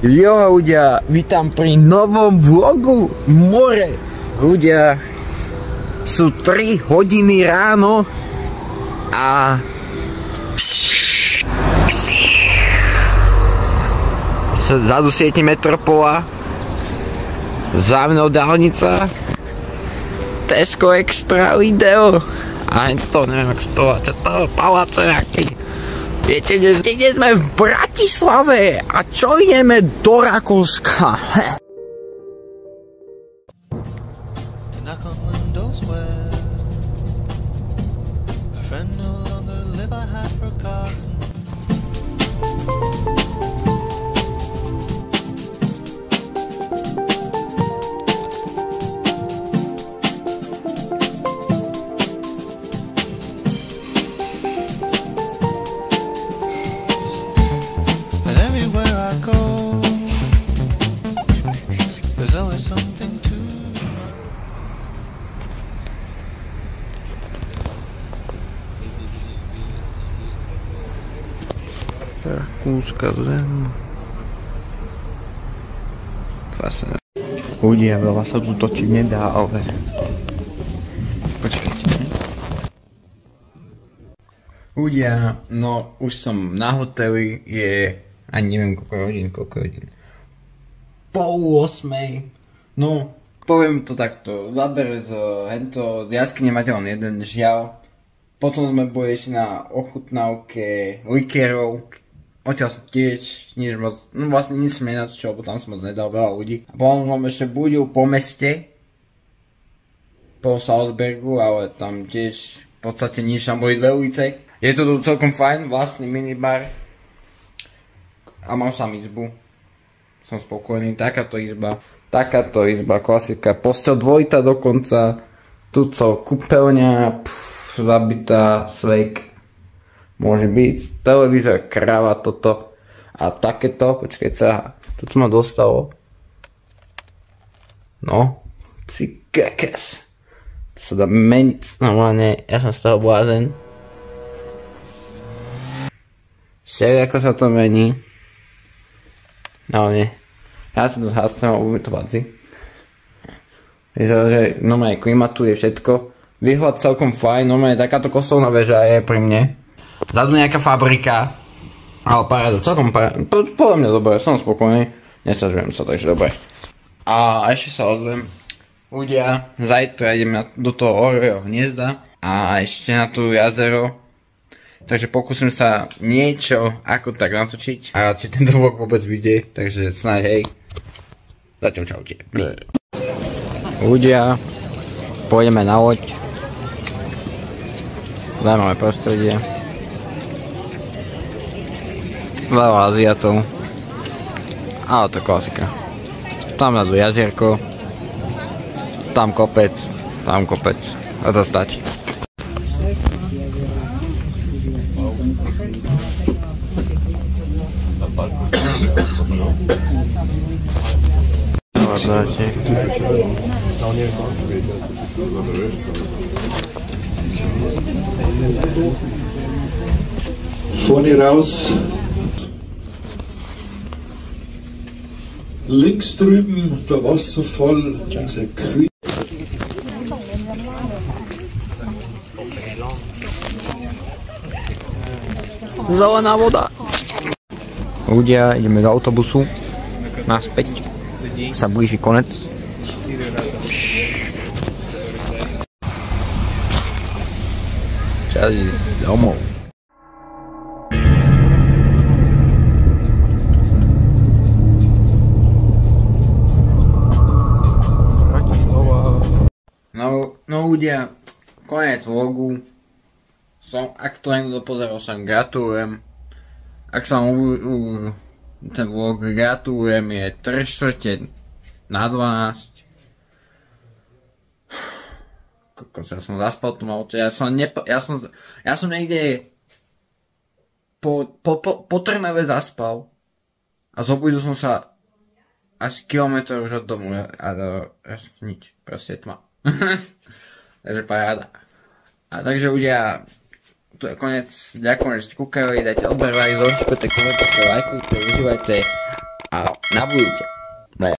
Jo ľudia, vítam pri novom vlogu More. Ľudia, sú 3 hodiny ráno a zadu sieti Metropola, za mnou dálnica, Tesco Extra Video a to neviem, ak to paláce nejaký. Viete, dnes sme v Bratislave a čo ideme do Rakúska? Rakúska zem. Fasne. Ľudia, veľa sa tu točiť nedá, ale... Počkajte. Ľudia, no už som na hoteli, je... Ani neviem koľko hodín. Pol 8. No, poviem to takto. Záber z jaskyne máte len jeden, žiaľ. Potom sme boli si na ochutnávke likérov. Odtiaľ som tiež nič moc, no vlastne nič som nenatočil, lebo tam som moc nedal veľa ľudí. A potom som ešte budil po meste, po Salzburgu, ale tam tiež v podstate nič, tam boli 2 ulice. Je to tu celkom fajn, vlastný minibar. A mám sam izbu. Som spokojný, takáto izba, klasika, postel dvojita dokonca. Tuto kúpeľňa, zabitá, svejk. Môže byť, televízor, kráva, toto a takéto, počkaj sa, toto ma dostalo. No, cikakes. To sa dá meniť, normálne, ja som z toho blázen. Však ako sa to mení. No nie, ja som to zhasnil, uvidím to vadzi. Vyzerá, že normálne klimatuje všetko. Výhľad celkom fajn, normálne takáto kostolná väža je pri mne. Zadu nejaká fabrika, ale paráda, celkom paráda, podľa mňa dobre, som spokojný, nesažujem sa, takže dobre. A ešte sa ozvem, ľudia, zajtra idem do toho orého hniezda a ešte na tú jazero, takže pokúsim sa niečo ako tak natočiť a či tento vlog vôbec vyjde, takže snáď hej, zatiaľ čaute. Ľudia, pôjdeme na loď, zaujímavé prostredie. Veľa Aziatov. Ale to klasika. Tam na jazierko. Tam kopec. A to stačí. Vorne raus. Links drüben, da war es so voll, unser Kühl. Zelená voda. Ľudia, ideme do autobusu. Naspäť. Sa blíži konec. Čas ísť domov. No ľudia, koniec vlogu. Ak to niekto pozeral, som gratulujem. Ak sa vám ten vlog gratulujem, je 3:45. Kokos, ja som zaspal v tom aute, ja som niekde po Trnave zaspal a zobudil som sa asi kilometr už od domu a nič, proste tma. Takže paráda. A takže ľudia, tu je konec, ďakujem, že ste kúkali, dajte odber, like, zaujímajte, komentujte, lajkujte, užívajte a na budúce.